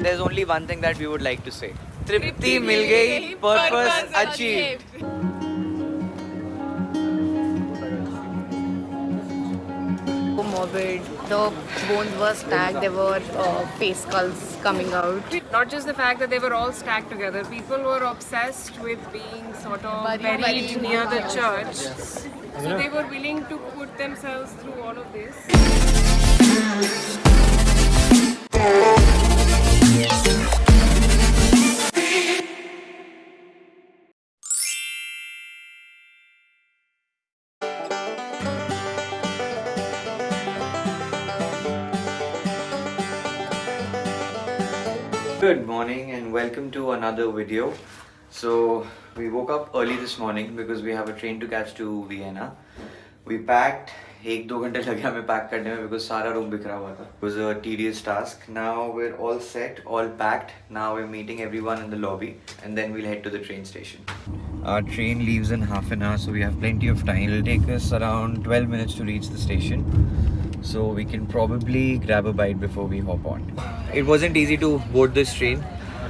there's only one thing that we would like to say. Tripti mil gayi, purpose achieved. Morbid, the bones were stacked, there were face skulls coming out. Not just the fact that they were all stacked together, people were obsessed with being sort of buried near the church. So they were willing to put themselves through all of this. Good morning and welcome to another video. So we woke up early this morning because we have a train to catch to Vienna. We packed. 1-2 घंटे लगे हमें pack करने में because सारा room बिखरा हुआ था. It was a tedious task. Now we're all set, all packed. Now we're meeting everyone in the lobby and then we'll head to the train station. Our train leaves in half an hour, so we have plenty of time. It'll take us around 12 minutes to reach the station. So we can probably grab a bite before we hop on. It wasn't easy to board this train.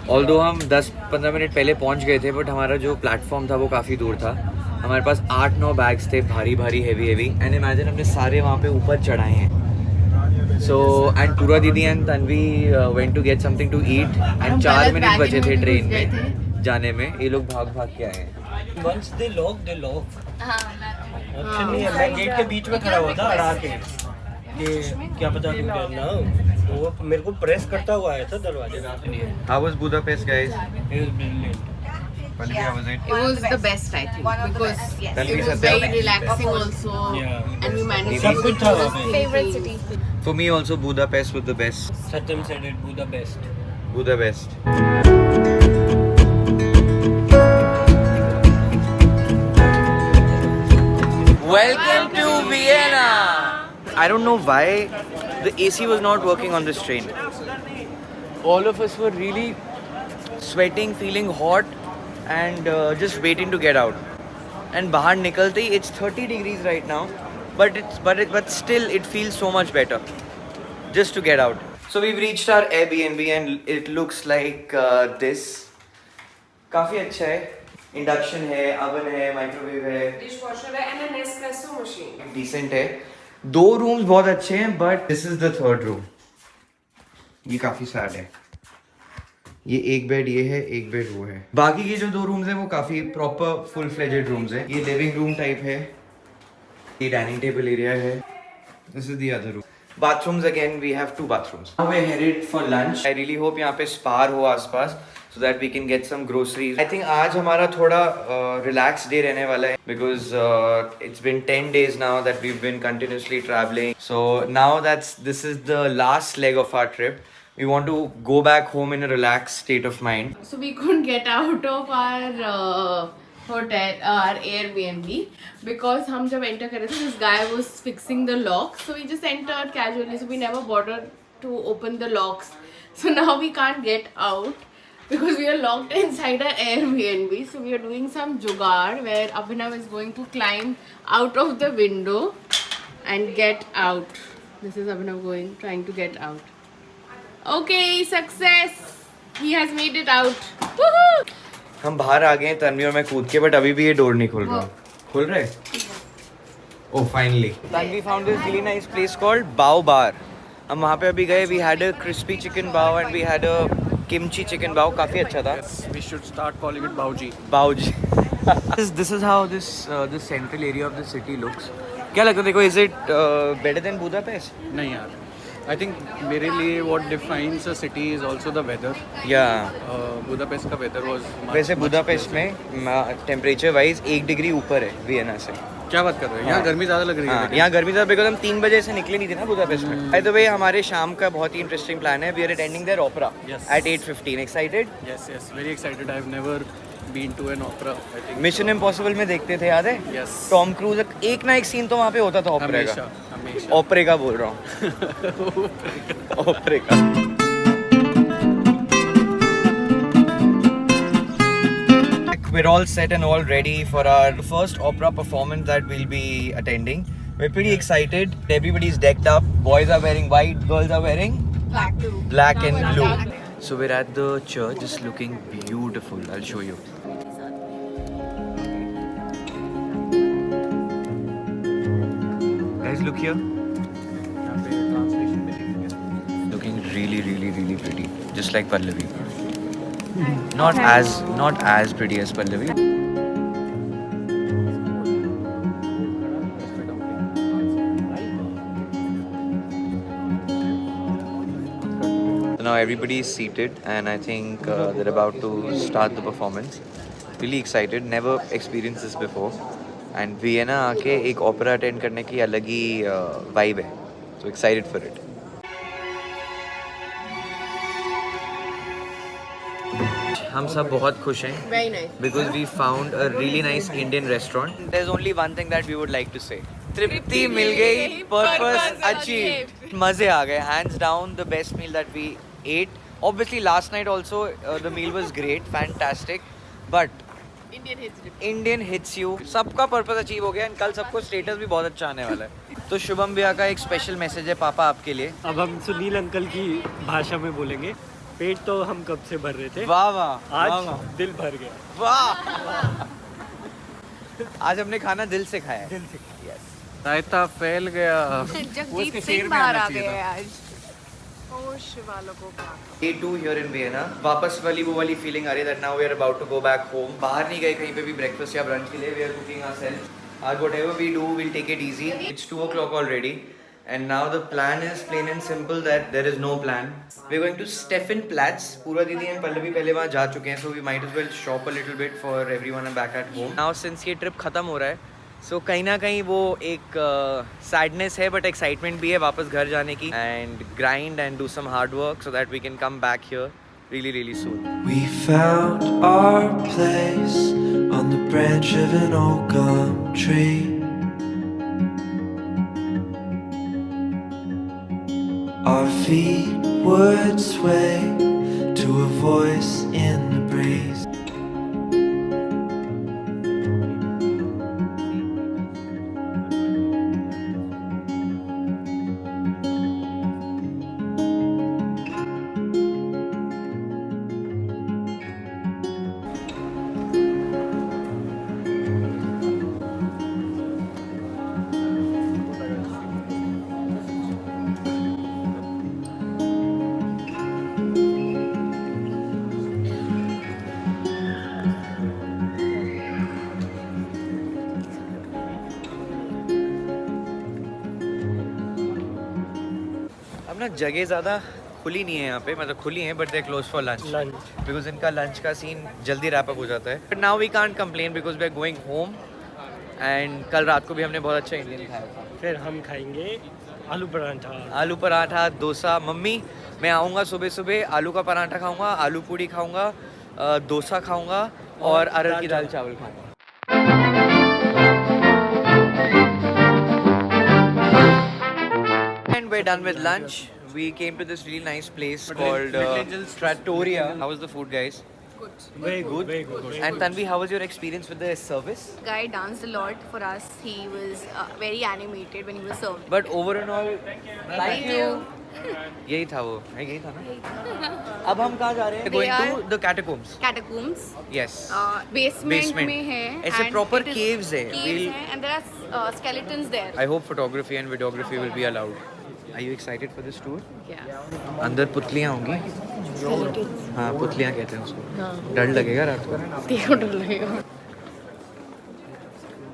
Although हम 10-15 minute पहले पहुंच गए थे, but हमारा जो platform था वो काफ़ी दूर था. हमारे पास 8-9 बैग्स थे, भारी हेवी एंड इमेजिन हमने सारे वहाँ पे ऊपर चढ़ाए हैं. सो एंड पूरा दीदी and Tanvi went to get something to eat and 4 minute बचे थे ट्रेन में जाने में. ये लोग भाग के आए हैं. Once they lock. ऑप्शन नहीं है. मैं गेट के बीच में खड़ा हुआ था अड़ा के कि क्या पता तुम करना. वो मेरे को प्रेस करता हुआ आया था दरवाजे में. How was Budapest, guys? It was brilliant. How was it? It was the best, I think, because Tanvi it was Satya. very relaxing also, Yeah. and we managed सब कुछ था वहाँ पे. favorite city. For me also Budapest was the best. Satyam said it, Budapest. Budapest. Welcome to Vienna. I don't know why the AC was not working on this train. All of us were really sweating, feeling hot, and just waiting to get out. And bahar nikalte hi, it's 30 degrees right now, but still it feels so much better just to get out. So we've reached our Airbnb and it looks like this. काफी अच्छा है. Induction है, oven है, microwave है, Dishwasher and an espresso machine. Decent है. 2 rooms बहुत अच्छे हैं, but this is the third room. ये काफी सैड है. ये एक बेड ये है, एक बेड वो है. बाकी के जो 2 रूम्स हैं वो काफी प्रॉपर फुल फ्लेजेड रूम्स हैं. ये लिविंग रूम टाइप है, ये डाइनिंग टेबल एरिया है. This is the other room. Bathrooms again, we have 2 bathrooms. Now we're headed for lunch. I really hope यहाँ पे spar हो आसपास so that we can get some groceries. I think आज हमारा थोड़ा relaxed day रहने वाला है because it's been 10 days now that we've been continuously traveling. So now this is the last leg of our trip. We want to go back home in a relaxed state of mind. So we couldn't get out of our hotel, our Airbnb, because हम जब enter करे थे, this guy was fixing the locks. So we just entered casually. So we never bothered to open the locks. So now we can't get out because we are locked inside our Airbnb. So we are doing some jugaad where Abhinav is going to climb out of the window and get out. This is Abhinav trying to get out. Okay, success! He has made it out. Woohoo! हम बाहर आ गए हैं तन्वी और मैं कूद के, but अभी भी ये डोर नहीं खुल रहा. खुल रहा है? Oh finally. Tanvi found this really nice place called bao bar. हम वहाँ पे अभी गए. We had a crispy chicken bao and we had a kimchi chicken bao. काफी अच्छा था. We should start calling it Baoji. बाओजी. This is how this central area of the city looks. क्या लगता है देखो, is it better than Budapest? नहीं यार, I think मेरे लिए what defines a city is also the weather. Yeah. Budapest का weather was वैसे बुदापेस्ट में टेम्परेचर वाइज 1 डिग्री ऊपर है वियना से. क्या बात कर रहे हो? यहाँ गर्मी ज़्यादा लग रही है. यहाँ गर्मी ज़्यादा बिकॉज हम 3 बजे से निकले नहीं थे ना बुदापेस्ट में. बाय द वे हमारे शाम का बहुत ही इंटरेस्टिंग प्लान है. We are attending their opera at 8:15. Excited? Yes, very excited. I have never been to an opera. I think. Mission impossible में देखते थे, याद है? Yes. टॉम क्रूज एक ना एक सीन तो वहाँ पे होता था ओपेरा का. हमेशा. ओपेरा का बोल रहा हूँ. ओपेरा का. We're all set and all ready for our first opera performance that we'll be attending. We're pretty excited. Everybody's decked up. Boys are wearing white, girls are wearing Black, black and blue. So we're at the church, it's looking beautiful. I'll show you. Guys, look here. Looking really, really, really pretty. Just like Pallavi. Not as pretty as Pallavi. So now everybody is seated and I think they're about to start the performance. Really excited, never experienced this before. And Vienna आके एक opera attend करने की अलग ही vibe है. So excited for it. हम सब बहुत खुश हैं. Very nice. Because we found a really nice Indian restaurant. There's only one thing that we would like to say. तृप्ति मिल गई, purpose achieved. मजे आ गए, hands down the best meal that we ate. Obviously last night also the meal was great, fantastic. But Indian hits you. सबका purpose achieve हो गया और कल सबको status भी बहुत अच्छा आने वाला है. तो शुभम भैया का एक स्पेशल मैसेज है पापा आपके लिए. अब हम सुनील अंकल की भाषा में बोलेंगे. पेट तो हम कब से भर रहे थे. वाह वाह. आज दिल भर गया. वाह. आज हमने खाना दिल से खाया है. दिल से. Yes. रायता फैल गया. जगजीत सिंह बाहर आ गए हैं आज. ओ शिवालो को क्या. Day 2 here in Vienna. वापस वाली वो वाली फीलिंग आ रही है that now we are about to go back home. बाहर नहीं गए कहीं पे भी breakfast या brunch के लिए. We are cooking ourselves. Whatever we do, we'll take it easy. It's 2 o'clock already. And now the plan is plain and simple that there is no plan. We're going to Steffenplatz. Pura Didi and Pallavi पहले वहाँ जा चुके हैं, so we might as well shop a little bit for everyone and back at home. Now since ये trip खत्म हो रहा है, so कहीं ना कहीं वो एक sadness है, but excitement भी है वापस घर जाने की. And grind and do some hard work so that we can come back here really, really soon. We found our place on the branch of an old gum tree. Our feet would sway to a voice in the breeze. ना जगह ज़्यादा खुली नहीं है यहाँ पे, मतलब खुली हैं but they close for lunch because इनका लंच का सीन जल्दी रैप अप हो जाता है. But now we can't complain because we are going home. And कल रात को भी हमने बहुत अच्छा इंडियन खाया था. फिर हम खाएंगे आलू पराठा, डोसा. मम्मी मैं आऊँगा सुबह सुबह, आलू का पराठा खाऊँगा, आलू पूड़ी खाऊँगा, डोसा खाऊँगा और अरहर की दाल चावल खाऊँगा. And we're done with lunch. We came to this really nice place called Trattoria. How was the food, guys? Good. Very good. And Tanvi, how was your experience with the service? Guy danced a lot for us. He was very animated when he was serving. But over and all, thank you. यही था वो, यही था ना. अब हम कहाँ जा रहे हैं? Going to the catacombs. Catacombs. Yes. Basement में है. ऐसे and proper it is caves है. Caves है and there are skeletons there. I hope photography and videography will be allowed. Are you excited for this tour? Yeah. अंदर पुतलियाँ होंगी. हाँ पुतलियाँ कहते हैं उसको. डर लगेगा रात को. देखो डर लगेगा.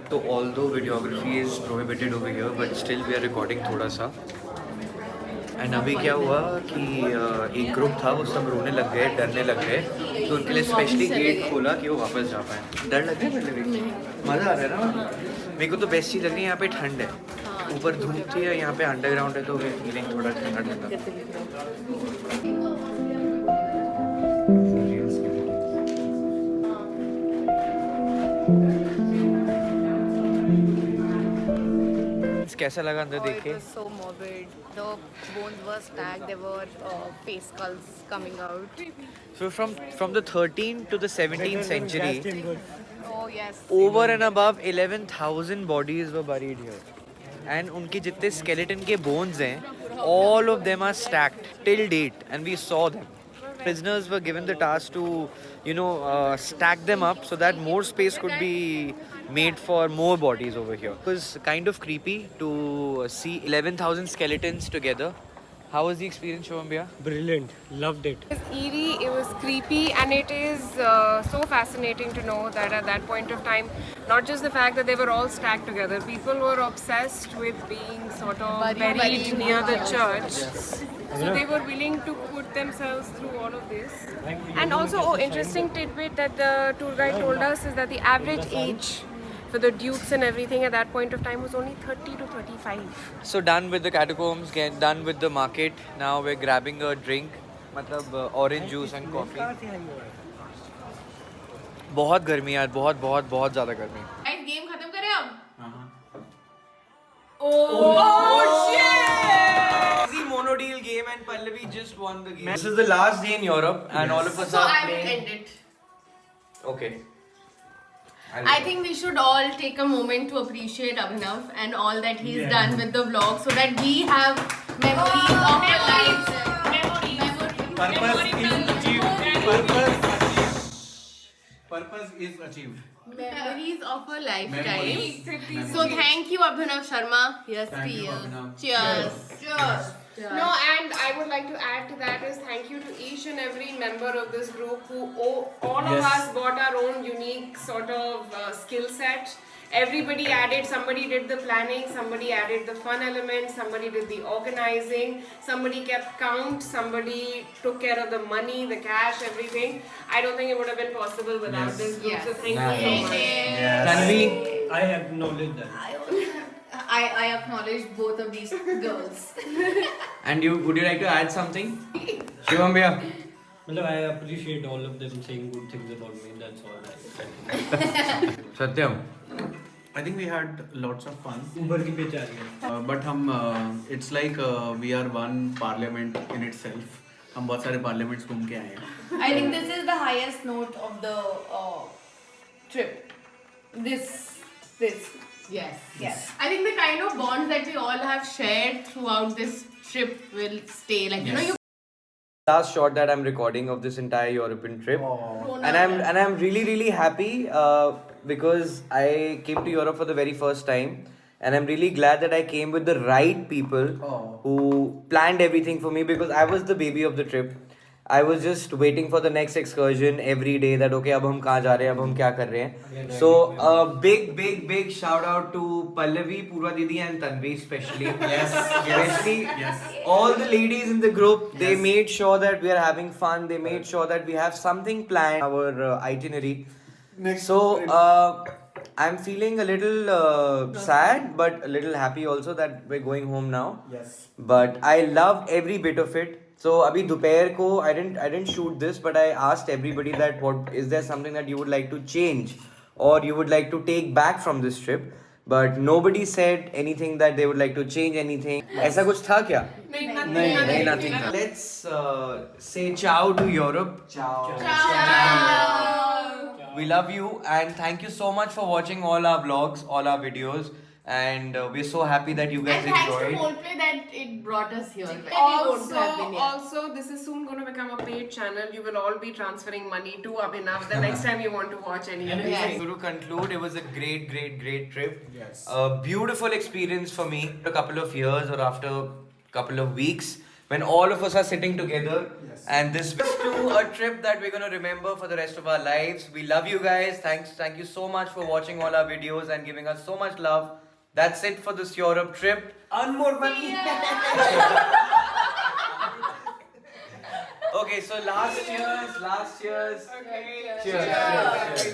तो although videography is prohibited over here, but still we are recording थोड़ा सा. एंड अभी क्या हुआ कि एक ग्रुप था वो सब रोने लग गए, डरने लग गए, तो उनके लिए स्पेशली गेट खोला कि वो वापस जा पाए. डर लग गया मतलब मज़ा आ रहा है ना. मेरे को तो बेस्ट चीज़ लग रही है यहाँ पे ठंड है, ऊपर धूप थी और यहाँ पे अंडरग्राउंड है तो फीलिंग थोड़ा ठंडा ठंडा. कैसा लगा अंदर देख के? It was so morbid. The bones were stacked. There were face skulls coming out. So from the 13th to the 17th century, Oh yes. over and above 11,000 bodies were buried here. And उनके जितने skeleton के bones हैं, all of them are stacked till date and we saw them. prisoners were given the task to, stack them up so that more space could be made for more bodies over here. It was kind of creepy to see 11,000 skeletons together. How was the experience, Shubham Bhaiya? Brilliant, loved it. It was eerie, it was creepy, and it is so fascinating to know that at that point of time, not just the fact that they were all stacked together, people were obsessed with being sort of buried near the church. So they were willing to put themselves through all of this. And also, interesting tidbit that the tour guide told us is that the average age for the dukes and everything at that point of time was only 30 to 35. So done with the catacombs, done with the market. Now we're grabbing a drink, matlab orange juice and coffee. बहुत गर्मी यार, बहुत ज़्यादा गर्मी. Guys game खत्म करें अब? Easy monodeal game and Pallavi just won the game. This is the last day in Europe and all of us So are I will playing. end it. Okay. I think we should all take a moment to appreciate Abhinav and all that he's done with the vlog so that we have memories of our lives. Purpose is achieved. Memories of a lifetime. So thank you Abhinav Sharma. Yes, Thank you, you. Abhinav. Cheers. Cheers. No, and I would like to add to that is thank you to each and every member of this group who all of us got our own unique sort of skill set. Everybody added, somebody did the planning, somebody added the fun element, somebody did the organizing, somebody kept count, somebody took care of the money, the cash, everything. I don't think it would have been possible without this group. So thank you so much. Tanvi, I acknowledge that. I acknowledge both of these girls. and would you like to add something? Shubham Bhaiya. Well, I appreciate all of them saying good things about me. That's all. Satyam. I think we had lots of fun. Uber की pitch आ रही है. But it's like we are one parliament in itself. हम बहुत सारे parliaments घूम के आए हैं. I think this is the highest note of the trip. This. Yes. I think the kind of bonds that we all have shared throughout this trip will stay. Like you Last shot that I'm recording of this entire European trip, and I'm really happy because I came to Europe for the very first time, and I'm really glad that I came with the right people who planned everything for me because I was the baby of the trip. I was just waiting for the next excursion every day that okay अब हम कहाँ जा रहे हैं अब हम क्या कर रहे हैं. So big shout out to Pallavi, Purva Didi and Tanvi especially. Especially all the ladies in the group. They made sure that we are having fun. They made sure that we have something planned our itinerary. So I'm feeling a little sad but a little happy also that we're going home now. But I loved every bit of it. So अभी दोपहर को I didn't shoot this but I asked everybody that what is there something that you would like to change or you would like to take back from this trip, but nobody said anything that they would like to change anything. ऐसा कुछ था क्या? नहीं, nothing. Let's say ciao to Europe. Ciao. We love you and thank you so much for watching all our vlogs, all our videos. And we're so happy that you guys and thanks enjoyed. to Coldplay that it brought us here. Also, this is soon going to become a paid channel. You will all be transferring money to Abhinav the next time you want to watch any of this. So to conclude, it was a great trip. A beautiful experience for me. A couple of years or after a couple of weeks when all of us are sitting together. And this is to a trip that we're going to remember for the rest of our lives. We love you guys. Thank you so much for watching all our videos and giving us so much love. That's it for this Europe trip. Earn more money. Okay, so last cheers. Okay. Cheers.